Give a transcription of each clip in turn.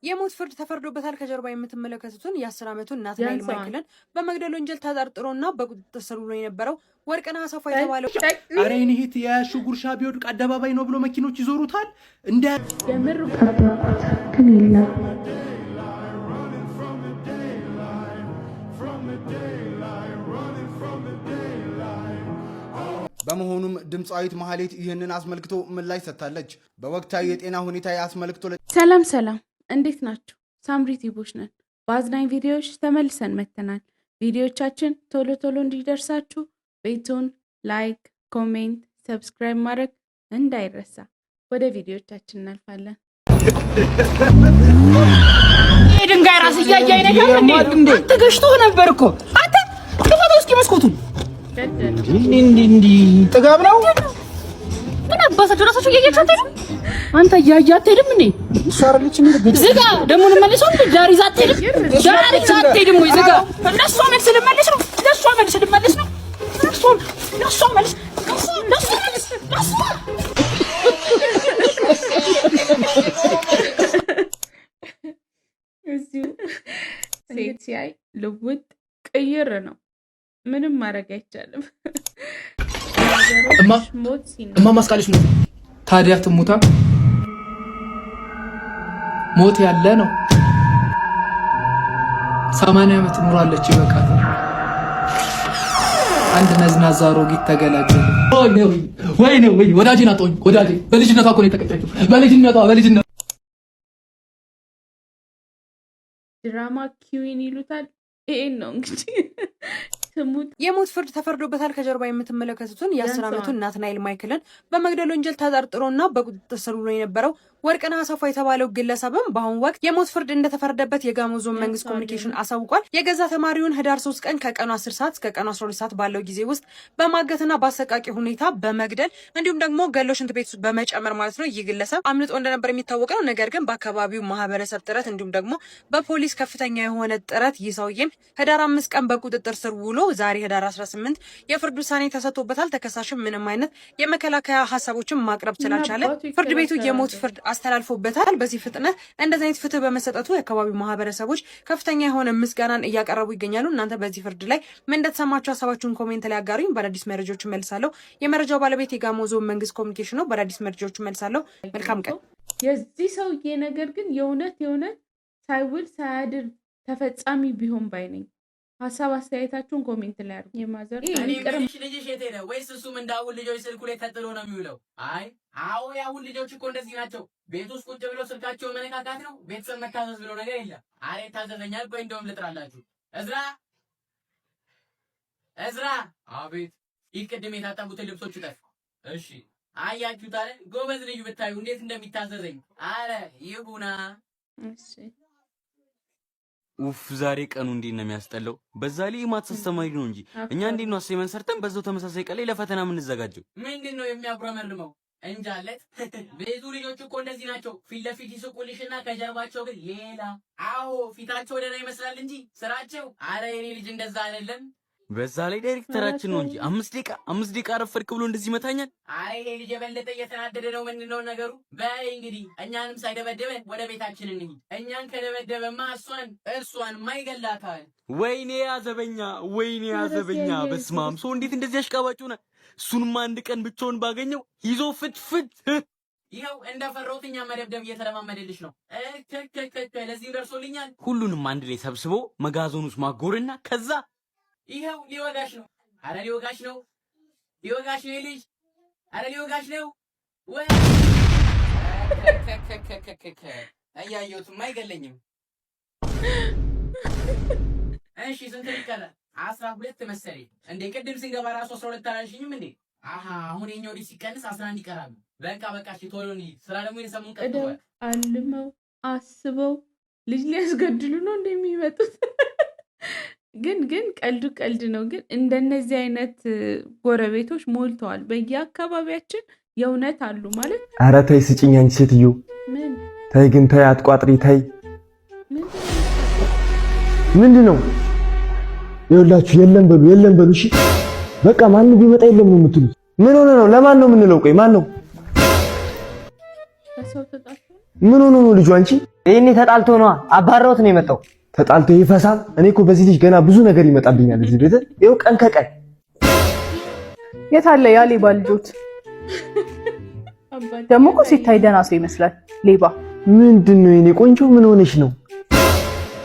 የሞት ፍርድ ተፈርዶበታል። ከጀርባ የምትመለከቱትን የ10 ዓመቱን ናትናኤል ማይክልን በመግደል ወንጀል ተጠርጥሮና በቁጥጥር ስር ውሎ የነበረው ወርቅነህ አሰፋ የተባለው አረ እኔ እህት የያሹ ጉርሻ ቢወድቅ አደባባይ ነው ብሎ መኪኖች ይዞሩታል እንደ የምር ግን የለም። በመሆኑም ድምጻዊት ማህሌት ይህንን አስመልክቶ ምላሽ ሰጥታለች። በወቅታዊ የጤና ሁኔታ አስመልክቶ ሰላም እንዴት ናችሁ? ሳምሪ ቲቦች ነን። በአዝናኝ ቪዲዮዎች ተመልሰን መጥተናል። ቪዲዮዎቻችን ቶሎ እንዲደርሳችሁ ቤቱን ላይክ፣ ኮሜንት፣ ሰብስክራይብ ማድረግ እንዳይረሳ። ወደ ቪዲዮዎቻችን እናልፋለን። ድንጋይ ራስ እያያይ ነገር እንዴ ተገሽቶ ነበር እኮ አንተ ከፈቶ እስኪ መስኮቱን እንዴ ጥጋብ ነው። ምን አባሳችሁ ራሳችሁ እያያችሁ አትሄዱም? አንተ እያያችሁ አትሄድም እንዴ? ሻርልች ምን ዝጋ ደግሞ እንመለሰው እንዴ? ጃሪ ዛት አትሄድም? ጃሪ ዛት አትሄድም ወይ? ዝጋ ለሷ መልስ ልመልስ ነው። ለሷ መልስ ልመልስ ነው። ለሷ መልስ እዚሁ ሴት ሲያይ ልውጥ ቅይር ነው። ምንም ማድረግ አይቻልም። እማ ማስቃለች ነው። ታዲያ ትሙታ ሞት ያለ ነው። 80 ዓመት ኖራለች ይበቃል። አንድ ነዝናዛ አሮጊት ተገላገለ። ወይኔ ወዳጄን አጣሁኝ። ወዳጄ በልጅነቷ እኮ ነው የተቀጨችው። በልጅነቷ ድራማ ኪዊን ይሉታል። ይሄን ነው እንግዲህ የሞት ፍርድ ተፈርዶበታል። ከጀርባ የምትመለከቱትን የ10 ዓመቱን ናትናኤል ማይክልን በመግደል ወንጀል ተጠርጥሮና በቁጥጥር ስር ውሎ የነበረው ወርቅነህ አሰፋ የተባለው ግለሰብም በአሁኑ ወቅት የሞት ፍርድ እንደተፈረደበት የጋሞ ዞን መንግስት ኮሚኒኬሽን አሳውቋል። የገዛ ተማሪውን ህዳር 3 ቀን ከቀኑ 10 ሰዓት እስከ ቀኑ 12 ሰዓት ባለው ጊዜ ውስጥ በማገትና በአሰቃቂ ሁኔታ በመግደል እንዲሁም ደግሞ ገሎ ሽንት ቤት ውስጥ በመጨመር ማለት ነው ይህ ግለሰብ አምልጦ እንደነበር የሚታወቅ ነው። ነገር ግን በአካባቢው ማህበረሰብ ጥረት እንዲሁም ደግሞ በፖሊስ ከፍተኛ የሆነ ጥረት ይህ ሰውዬም ህዳር 5 ቀን በቁጥጥር ስር ውሎ ዛሬ ህዳር 18 የፍርድ ውሳኔ ተሰጥቶበታል። ተከሳሽም ምንም አይነት የመከላከያ ሀሳቦችን ማቅረብ ስላልቻለ ፍርድ ቤቱ የሞት ፍርድ አስተላልፎበታል። በዚህ ፍጥነት እንደዚህ አይነት ፍትህ በመሰጠቱ የአካባቢው ማህበረሰቦች ከፍተኛ የሆነ ምስጋናን እያቀረቡ ይገኛሉ። እናንተ በዚህ ፍርድ ላይ ምን እንደተሰማችሁ ሀሳባችሁን ኮሜንት ላይ አጋሩኝ። በአዳዲስ መረጃዎች መልሳለሁ። የመረጃው ባለቤት የጋሞ ዞን መንግስት ኮሚኒኬሽን ነው። በአዳዲስ መረጃዎች መልሳለሁ። መልካም ቀን። የዚህ ሰውዬ ነገር ግን የእውነት ሳይውል ሳያድር ተፈጻሚ ቢሆን ባይ ነኝ። ሀሳብ አስተያየታችሁን ኮሜንት ላይ አድርጉ። የማዘር ልጅሽ የት ሄደ? ወይስ እሱም እንዳሁን ልጆች ስልኩ ላይ ተጥሎ ነው የሚውለው? አዎ ያሁን ልጆች እኮ እንደዚህ ናቸው። ቤት ውስጥ ቁጭ ብሎ ስልካቸው መነካካት ነው። ቤተሰብ መታዘዝ ብሎ ነገር የለም። አሬ ታዘዘኛል። ቆይ እንደውም ልጥራላችሁ። እዝራ አቤት። ይህ ቅድም የታጠቡትን ልብሶች ጠፍ። እሺ አያችሁት አለ። ጎበዝ ልጅ ብታዩ እንዴት እንደሚታዘዘኝ። አረ ይሁና። እሺ ኡፍ ዛሬ ቀኑ እንዴት ነው የሚያስጠላው። በዛ ላይ ማትስ አስተማሪ ነው እንጂ እኛ እንዴት ነው አሳይመንት ሰርተን በዛው ተመሳሳይ ቀን ላይ ለፈተና የምንዘጋጀው? ምንድነው የሚያጉረመርመው? እንጃለት ብዙ ልጆች እኮ እንደዚህ ናቸው። ፊት ለፊት ይስቁልሽና ከጀርባቸው ግን ሌላ። አዎ ፊታቸው ደህና ይመስላል እንጂ ስራቸው አረ የኔ ልጅ እንደዛ አይደለም። በዛ ላይ ዳይሬክተራችን ነው እንጂ 5 ደቂቃ ረፈድክ ብሎ እንደዚህ መታኛል። አይ ይሄ ልጅ የበለጠ እየተናደደ ነው። ምንድነው ነገሩ? በይ እንግዲህ እኛንም ሳይደበደበን ወደ ቤታችን እንሂድ። እኛን ከደበደበማ እሷን ማይገላታል። ወይኔ ያዘበኛ በስማም ሰው እንዴት እንደዚህ አሽቃባጩና እሱንማ አንድ ቀን ብቻውን ባገኘው ይዞ ፍትፍት። ይኸው እንደፈራሁት እኛ መደብደብ እየተለማመደልሽ ነው። ለዚህ ደርሶልኛል። ሁሉንም አንድ ላይ ሰብስቦ መጋዘን ውስጥ ማጎርና ከዛ ይኸው ሊወጋሽ ነው። አረ ሊወጋሽ ነው ልጅ። አረ ሊወጋሽ ነው። ወይ እያየሁትም አይገለኝም። እሺ ስንት ይቀራል? 12 መሰለኝ። እንዴ ቅድም ስንገባ ራሱ 12 አላልሽኝም እንዴ? አሁን የኛው ልጅ ሲቀንስ 11 ይቀራሉ። በቃ እሺ ቶሎ እንሂድ። ስራ ደግሞ የሰሙን ቀጥቷል። አልመው አስበው ልጅ ሊያስገድሉ ነው እንደሚመጡት። ግን ቀልድ ነው። ግን እንደነዚህ አይነት ጎረቤቶች ሞልተዋል በየአካባቢያችን። የእውነት አሉ ማለት። ኧረ ተይ ስጭኝ አንቺ ሴትዮ። ምን ተይ ግን ተይ፣ አትቋጥሪ ተይ። ምንድን ነው? ይኸውላችሁ የለም በሉ እሺ። በቃ ማን ቢመጣ የለም ነው የምትሉት? ምን ሆነ ነው? ለማን ነው የምንለው? ቆይ ማን ነው? ምን ሆነ ነው ልጁ? አንቺ ይሄኔ ተጣልቶ ነው አባራውት ነው የመጣው። ተጣልቶ ይፈሳል። እኔ እኮ በዚህ ልጅ ገና ብዙ ነገር ይመጣብኛል እዚህ ቤት። ይኸው ቀን ከቀን የት አለ ያ ሌባ ልጆት? ደግሞ እኮ ሲታይ ደህና ሰው ይመስላል። ሌባ ምንድነው? የኔ ቆንጆ ምን ሆነሽ ነው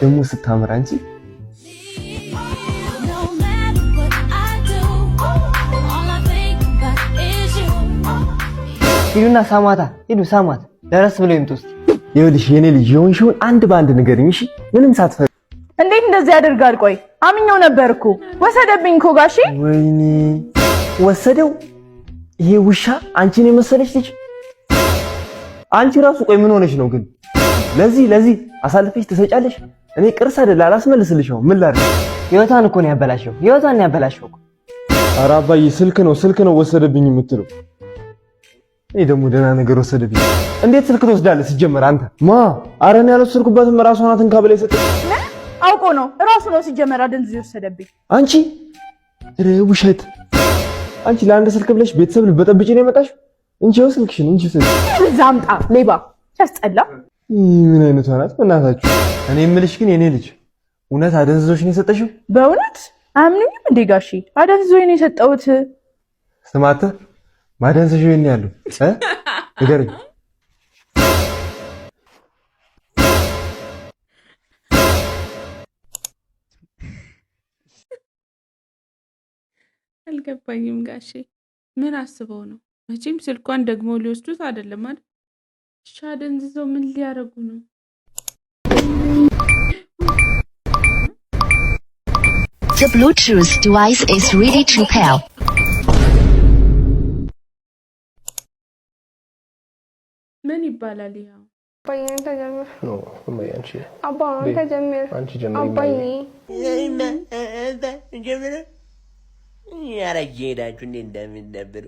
ደግሞ ስታምር አንቺ? ሂዱና ሳማታ ሂዱ ሳማት ደረስ ብለው ይምጡ እስኪ። ይኸውልሽ የኔ ልጅ የሆንሽውን አንድ በአንድ ንገሪኝ እሺ? ምንም ሳትፈሪ። እንዴት እንደዚህ ያደርጋል? ቆይ አምኜው ነበር እኮ ወሰደብኝ እኮ ጋሼ። ወይኔ ወሰደው ይሄ ውሻ አንቺን የመሰለች ልጅ። አንቺ ራሱ ቆይ ምን ሆነሽ ነው ግን? ለዚህ አሳልፈሽ ትሰጫለሽ? እኔ ቅርስ አይደል አላስመልስልሽው። ምን ላድርግ? ህይወቷን እኮ ነው ያበላሸው። ህይወቷን ነው ያበላሸው እኮ። ኧረ አባዬ ስልክ ነው ወሰደብኝ የምትለው። እኔ ደግሞ ደህና ነገር ወሰደብኝ። እንዴት ስልክ ትወስዳለህ ሲጀመር አንተ? ኧረ እኔ ያልወሰድኩበትም ራሷ ናት እንካ ብላ የሰጠች። አውቆ ነው ራሱ ነው ሲጀመር አደንዝዞ ወሰደብኝ። አንቺ ውሸት! አንቺ ለአንድ ስልክ ብለሽ ቤተሰብ ልበጠብጪ ነው የመጣሽ? እንጂ ስልክሽን እንጂ ስልክ ዛምጣ ሌባ ሲያስጠላ። ምን አይነቷ ናት በእናታችሁ? እኔ የምልሽ ግን የኔ ልጅ እውነት አደንዝዞሽ ነው የሰጠሽው? በእውነት አያምኑኝም እንዴ ጋሺ? አደንዝዞኝ ነው የሰጠሁት። ስማተ ማደንዘሽ የኔ ያለው ንገረኝ። አልገባኝም ጋሼ ምን አስበው ነው? መቼም ስልኳን ደግሞ ሊወስዱት አይደለም አይደል? ሻደንዝዘው ምን ሊያረጉ ነው? The Bluetooth device is ready to pair. ምን ይባላል ይሄው? አባዬን ተጀምር ነው አንቺ አባዬን ተጀምር አንቺ ጀምሪ አባዬ ጀምር ያረጀዳችሁ እንዴ እንደምን ነበር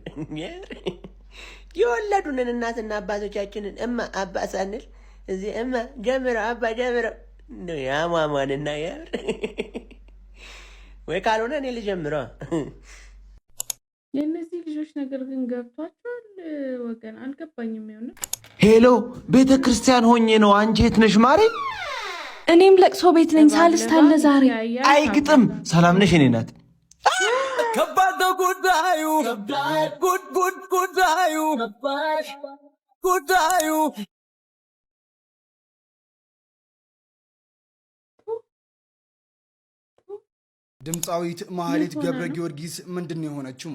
የወለዱንን እናትና አባቶቻችንን እማ አባ ሳንል እዚህ እማ ጀምር አባ ጀምር ነው ያማማንና ያር ወይ ካልሆነ እኔ ልጀምረው። የእነዚህ ልጆች ነገር ግን ገብቷቸዋል ወገን? አልገባኝም። ይሆነ ሄሎ ቤተ ክርስቲያን ሆኜ ነው። አንቺ የት ነሽ ማሬ? እኔም ለቅሶ ቤት ነኝ። ሳልስት አለ ዛሬ። አይግጥም። ሰላም ነሽ? እኔ ናት። ከባድ ነው ጉዳዩ፣ ጉዳዩ ድምፃዊት ማህሌት ገብረ ጊዮርጊስ ምንድነው የሆነችው?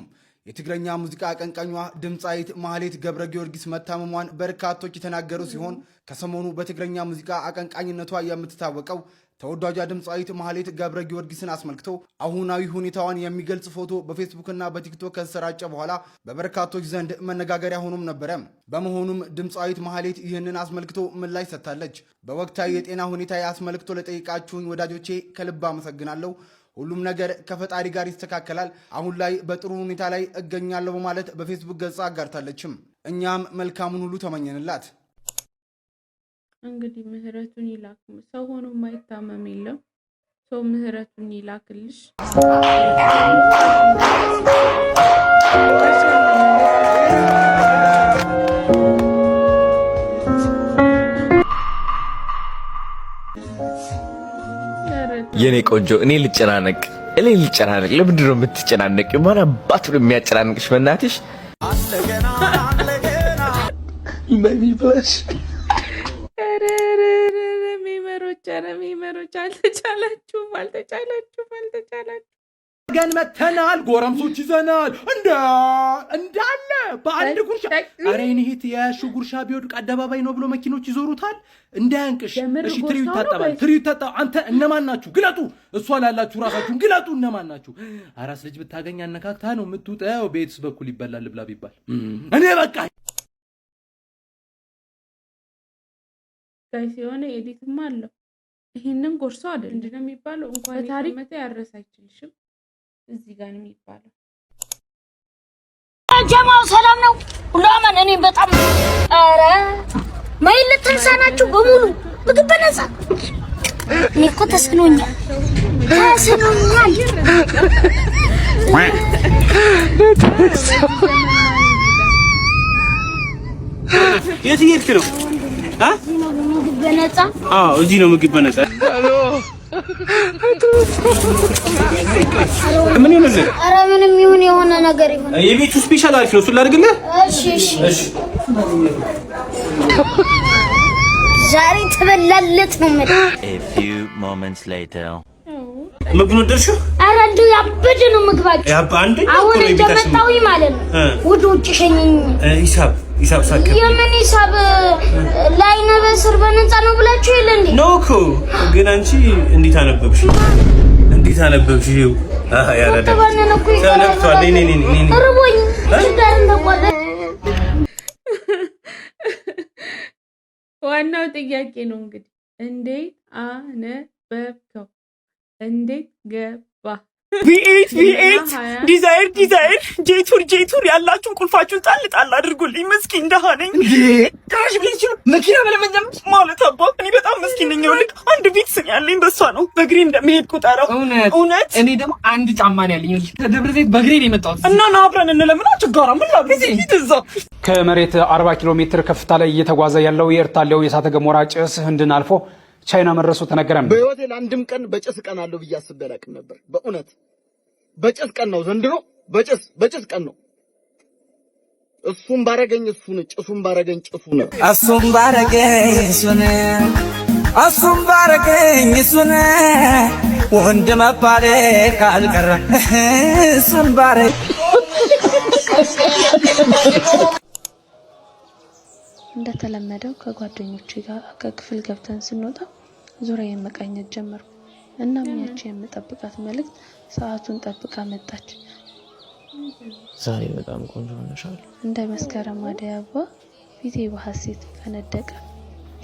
የትግረኛ ሙዚቃ አቀንቃኟ ድምፃዊት ማህሌት ገብረ ጊዮርጊስ መታመሟን በርካቶች የተናገሩ ሲሆን ከሰሞኑ በትግረኛ ሙዚቃ አቀንቃኝነቷ የምትታወቀው ተወዳጇ ድምፃዊት ማህሌት ገብረ ጊዮርጊስን አስመልክቶ አሁናዊ ሁኔታዋን የሚገልጽ ፎቶ በፌስቡክና በቲክቶክ ከተሰራጨ በኋላ በበርካቶች ዘንድ መነጋገሪያ ሆኖም ነበረ። በመሆኑም ድምፃዊት ማህሌት ይህንን አስመልክቶ ምላሽ ሰጥታለች። በወቅታዊ የጤና ሁኔታ አስመልክቶ ለጠይቃችሁኝ ወዳጆቼ ከልብ አመሰግናለሁ። ሁሉም ነገር ከፈጣሪ ጋር ይስተካከላል። አሁን ላይ በጥሩ ሁኔታ ላይ እገኛለሁ በማለት በፌስቡክ ገጻ አጋርታለችም። እኛም መልካሙን ሁሉ ተመኘንላት። እንግዲህ ምህረቱን ይላክ። ሰው ሆኖ የማይታመም የለም። ሰው ምህረቱን ይላክልሽ። የኔ ቆንጆ እኔ ልጨናነቅ። ለምንድን ነው የምትጨናነቅ? ማን አባቱ ነው የሚያጨናንቅሽ? በእናትሽ ቤቢ ብለሽ ሚመሮች አልተቻላችሁም። ገን መተናል። ጎረምሶች ይዘናል እንዳለ በአንድ ጉርሻ። ኧረ እኔ እህት የያዝሽው ጉርሻ ቢወድቅ አደባባይ ነው ብሎ መኪኖች ይዞሩታል። እንዳያንቅሽ። እሺ ትሪው ይታጠባል። አንተ እነማን ናችሁ? ግለጡ። እሷ ላላችሁ ራሳችሁን ግለጡ። እነማን ናችሁ? አራስ ልጅ ብታገኝ አነካክታ ነው የምትውጠው። ቤትስ በኩል ይበላል ብላ ቢባል እኔ በቃ ጋይ ሲሆነ ኤዲትም አለው። ይሄንን ጎርሶ አይደል እንዴ ነው የሚባለው? እንኳን ታሪክ መተ ያረሳ አይችልሽም። እዚህ ጋር ነው የሚባለው። ጀማው ሰላም ነው ሁሉ አማን። እኔ በጣም ኧረ ማይለት ተንሳናችሁ በሙሉ ምግብ በነፃ። እኔ እኮ ተስኖኛል። የት እየሄድክ ነው? በነፃ? አዎ እዚህ ነው ምግብ በነፃ። ምን ይሆናል? ኧረ ምንም ይሁን የሆነ ነገር ይሁን። የቤቱ ስፔሻል አሪፍ ነው። እሱን ላድርግልህ? እሺ ዛሬ ተበላለት ነው ማለት። A few moments later ምግብ ነው ደርሹ? ኧረ እንደው ያበደ ነው ምግባችሁ። አሁን እንደመጣሁኝ ማለት ነው ወደ ውጭ ሸኘኝ። ሂሳብ ሳከ የምን ሂሳብ? ላይነ በስር በነፃ ነው ብላችሁ የለ እንዴ? ኖ እኮ ግን አንቺ እንዴት አነበብሽ? ይኸው ያላደ ተነክቷል። ነይ ርቦኝ ችግር እንደቆለ። ዋናው ጥያቄ ነው እንግዲህ እንዴት አነበብከው? እንዴት ገባ? V8 ዲዛይር ጄቱር ያላችሁ ቁልፋችሁን ጣል አድርጉልኝ። ምስኪን ደሃ ነኝ ጋሽ ብለሽ መኪና በለመኛም ማለት አባ እኔ በጣም ምስኪን ነኝ። ልክ አንድ ቪትስ ያለኝ በሷ ነው በእግሬ እንደምሄድ ቁጠረው። እውነት እኔ ደግሞ አንድ ጫማ ነው ያለኝ ከደብረ ዘይት በእግሬ ነው የመጣሁት እና ና አብረን እንለምና ችጋራ ምን ላብዚ እዛ ከመሬት 40 ኪሎ ሜትር ከፍታ ላይ እየተጓዘ ያለው የኤርታሌው የእሳተ ገሞራ ጭስ ህንድን አልፎ ቻይና መድረሱ ተነገረም። በህይወቴ ለአንድም ቀን በጭስ ቀን አለው ብዬ አስቤ አላውቅም ነበር። በእውነት በጭስ ቀን ነው ዘንድሮ። በጭስ ቀን ነው። እሱም ባረገኝ እሱን ጭሱም ባረገኝ ጭሱን እሱም ባረገኝ እሱን ወንድ መባሌ ካልቀረ እሱን ባረገኝ። እንደተለመደው ከጓደኞቼ ጋር ከክፍል ገብተን ስንወጣ ዙሪያዬን መቃኘት ጀመርኩ። እናም ያቺ የምጠብቃት መልእክት ሰዓቱን ጠብቃ መጣች። ዛሬ በጣም ቆንጆ ሆነሻል። እንደ መስከረም አደይ አበባ ፊቴ በሐሴት ፈነደቀ።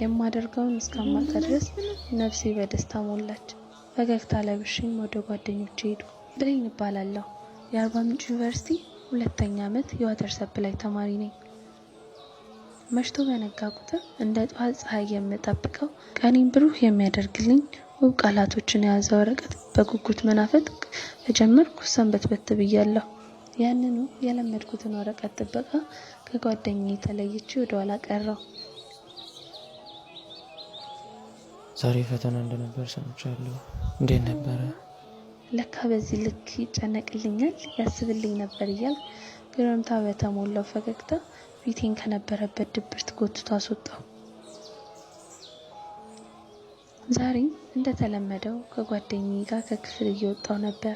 የማደርገውን እስከማጣ ድረስ ነፍሴ በደስታ ሞላች። ፈገግታ ለብሼም ወደ ጓደኞቼ ሄድኩ። ብሌን እባላለሁ። የአርባ ምንጭ ዩኒቨርሲቲ 2ኛ ዓመት የዋተር ሰፕላይ ተማሪ ነኝ። መሽቶ በነጋ ቁጥር እንደ ጠዋት ፀሐይ የምጠብቀው ቀኔን ብሩህ የሚያደርግልኝ ውብ ቃላቶችን የያዘ ወረቀት በጉጉት መናፈቅ ተጀመርኩ። ሰንበትበት ብያለሁ። ያንኑ የለመድኩትን ወረቀት ጥበቃ ከጓደኛዬ ተለይቼ ወደ ኋላ ቀረው። ዛሬ ፈተና እንደነበር ሰምቻለሁ። እንዴት ነበረ? ለካ በዚህ ልክ ይጨነቅልኛል ያስብልኝ ነበር እያልኩ ግርምታ በተሞላው ፈገግታ ፊቴን ከነበረበት ድብርት ጎትቶ አስወጣው። ዛሬም እንደተለመደው ከጓደኛዬ ጋር ከክፍል እየወጣው ነበር።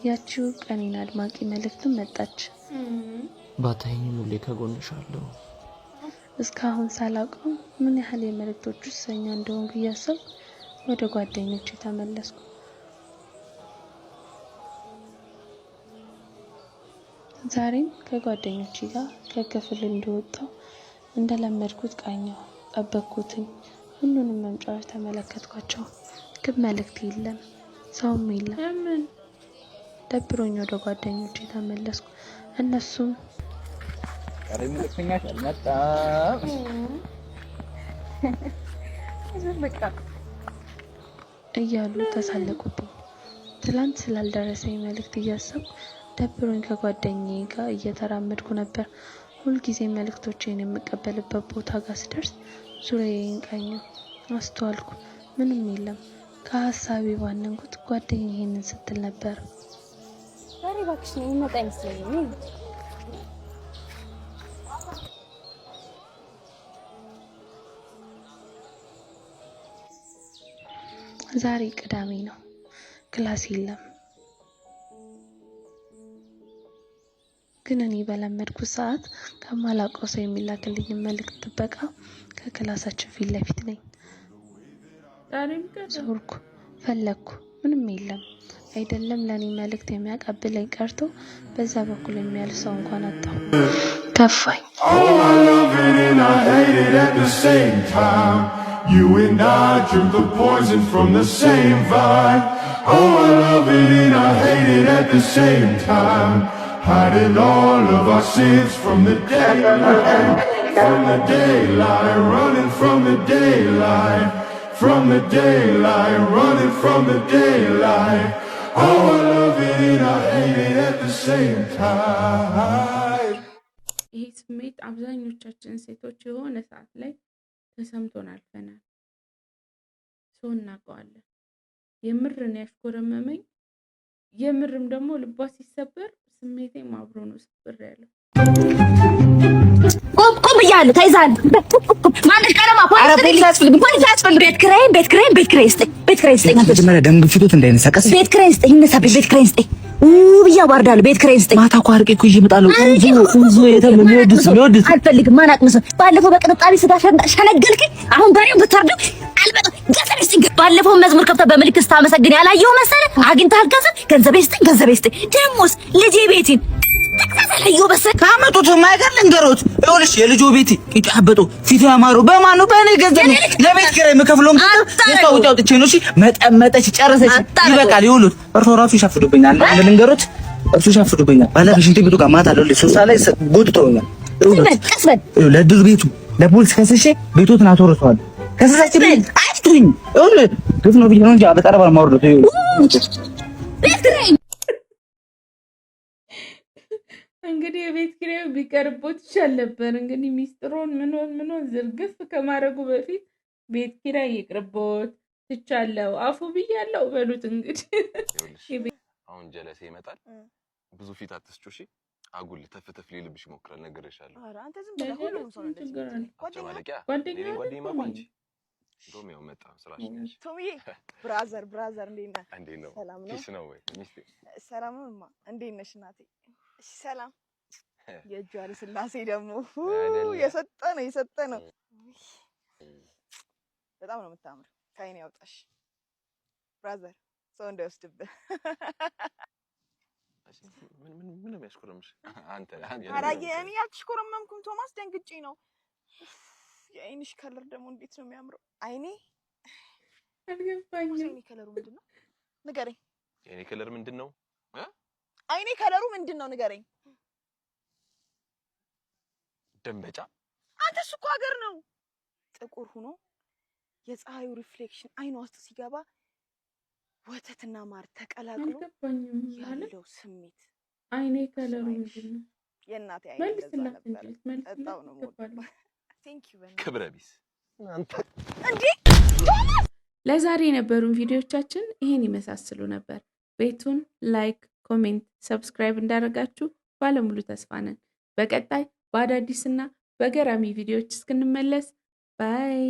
ያቺው ቀኔን አድማቂ መልእክትም መጣች። ባታይኝ ሙሌ ከጎንሻለሁ። እስካሁን ሳላውቀው ምን ያህል የመልእክቶቹ ሰኛ እንደሆንኩ እያሰብኩ ወደ ጓደኞቼ ተመለስኩ። ዛሬም ከጓደኞቼ ጋር ከክፍል እንደወጣው እንደለመድኩት ቃኘው፣ ጠበቅኩትኝ። ሁሉንም መምጫዎች ተመለከትኳቸው፣ ግን መልእክት የለም፣ ሰውም የለም። ደብሮኝ ወደ ጓደኞቼ ተመለስኩ። እነሱም መልእክተኛሽ አልመጣም እያሉ ተሳለቁብኝ። ትላንት ስላልደረሰኝ መልእክት እያሰብኩ ደብሮኝ ከጓደኛዬ ጋር እየተራመድኩ ነበር። ሁልጊዜ መልእክቶቼን የምቀበልበት ቦታ ጋር ስደርስ ዙሪያዬን ቃኘሁ፣ አስተዋልኩ። ምንም የለም። ከሀሳቤ ባነንኩት ጓደኛዬ ይሄንን ስትል ነበር። ዛሬ እባክሽ ነው የሚመጣ አይመስለኝም። ዛሬ ቅዳሜ ነው፣ ክላስ የለም። ግን እኔ በለመድኩት ሰዓት ከማላውቀው ሰው የሚላክልኝ መልእክት ጥበቃ ከክላሳችን ፊት ለፊት ነኝ። ዞርኩ፣ ፈለግኩ፣ ምንም የለም። አይደለም ለኔ መልእክት የሚያቀብለኝ ቀርቶ በዛ በኩል የሚያልፍ ሰው እንኳን አጣሁ። ከፋኝ። You and I drink the poison from the same vine. Oh, I love it and I hate it at the same time. Hiding all of our sins from the daylight. From the daylight, running from the daylight. From the daylight, running from the daylight. Oh, I love it and I hate it at the same time. ይህ ስሜት አብዛኞቻችን ሴቶች የሆነ ሰዓት ላይ ተሰምቶን አልፈናል። ሰው እናውቀዋለን። የምርን ያሽኮረመመኝ የምርም ደግሞ ልቧ ሲሰበር ስሜቴም አብሮ ነው ስብር ያለው። ቁም ብያለሁ። ተይዛለህ። ማንሽ ቀለማ ፖሊስ አያስፈልግም። ቤት ኪራይ ስጠኝ። መጀመሪያ ደም ግፊቶት እንዳይነሳ ቀስ ቤት ኪራይ ስጠኝ። ይነሳብኝ። ቤት ኪራይ ስጠኝ። ብዬሽ አዋርዳለሁ። ቤት ኪራይ ስጠኝ። ማታ እኮ አርቄ እኮ ይዤ እመጣለሁ። ኡዞ የሚወድስ አልፈልግም። ማን አቅምሰው ባለፈው በቅጥጣቢ ስጋ ሸነገልከኝ። አሁን በሬውን ብታርደው አልበጣም። ገንዘቤ ስጠኝ። ባለፈው መዝሙር ከፍተህ በምልክት ስታመሰግን ያላየሁ መሰለህ? አግኝተሃል ገንዘቤ ስጠኝ። ደሞስ ልጄ ቤቴን ተከታተለዩ በሰ ካመጡት ማይቀር ልንገሮት። ይኸውልሽ የልጆ ቤት ይጫበጡ ፊቱ ያማሩ በማኑ በእኔ ገንዘብ ለቤት ኪራይ የምከፍለውም የሰው ውጭ አውጥቼ ነው። እሺ መጠመጠች ጨረሰች። ይበቃል። ይኸውልሽ እርሶ ራሱ ይሻፍዱብኛል። ልንገሮት እርሱ ይሻፍዱብኛል። ባለፈው ሽንት ቤቱ ጋር ማታ ለልጅ 3 ሰዓት ላይ ጎትተውኛል። ለድር ቤቱ ለፖሊስ ከሰሼ ቤቶትን አስወርሰዋል። ከሰሳችን አይቱኝ ይኸውልሽ ግፍ ነው ብዬ ነው እንጂ በጠረባ ማውረድ ቤት ኪራይ እንግዲህ የቤት ኪራዩ ቢቀርቦት ይሻል ነበር። እንግዲህ ሚስጥሮን ምኖን ዝርግፍ ከማድረጉ በፊት ቤት ኪራይ ይቅርቦት ትቻለው አፉ ብያለው በሉት። እንግዲህ አሁን ጀለሴ ይመጣል። ብዙ ፊት አትስጩ እሺ። አጉል ተፍተፍ ሊልብሽ ይሞክራል። ነገርሻለሁ። ኧረ አንተ ዝም ብለህ ሁሉም ሰው እንደዚህ ጓደኛ ማቋንጂ ዶም ያው መጣ ስራሽ ነሽ። ቶሚዬ ብራዘር እንዴት ነህ? እንዴት ነው? ሰላም ነው? ኪስ ነው ወይ ሚስቴ? ሰላም ነውማ። እንዴት ነሽ እናቴ? እሺ ሰላም። የእጇ ስላሴ ደግሞ የሰጠ ነው። በጣም ነው የምታምር። ከአይኔ ያውጣሽ ብራዘር፣ ሰው እንዳይወስድብህ። ምን ነው የሚያስኮረምሽ? አንተ ኧረ እኔ አልተሽኮረመምኩም ቶማስ፣ ደንግጬ ነው። የአይንሽ ከለር ደግሞ እንዴት ነው የሚያምረው! አይኔ አልገባኝም። የአይኔ ከለሩ ምንድን ነው ንገረኝ። የአይኔ ከለር ምንድን ነው? አይኔ ከለሩ ምንድን ነው ንገረኝ። ደንበጫ። አንተስ እኮ ሀገር ነው ጥቁር ሆኖ የፀሐዩ ሪፍሌክሽን አይኗ ውስጥ ሲገባ ወተትና ማር ተቀላቅሎ ያለው ስሜት። አይኔ ከለሩ ምንድን ነው? የእናቴ አይኔ እንደዛ ነበር። በጣም ነው የምወደው። ቴንክ ዩ ክብረ ቢስ አንተ እንዴ! ለዛሬ የነበሩን ቪዲዮዎቻችን ይሄን ይመሳስሉ ነበር። ቤቱን ላይክ፣ ኮሜንት፣ ሰብስክራይብ እንዳደረጋችሁ ባለሙሉ ተስፋ ነን። በቀጣይ በአዳዲስና በገራሚ ቪዲዮዎች እስክንመለስ ባይ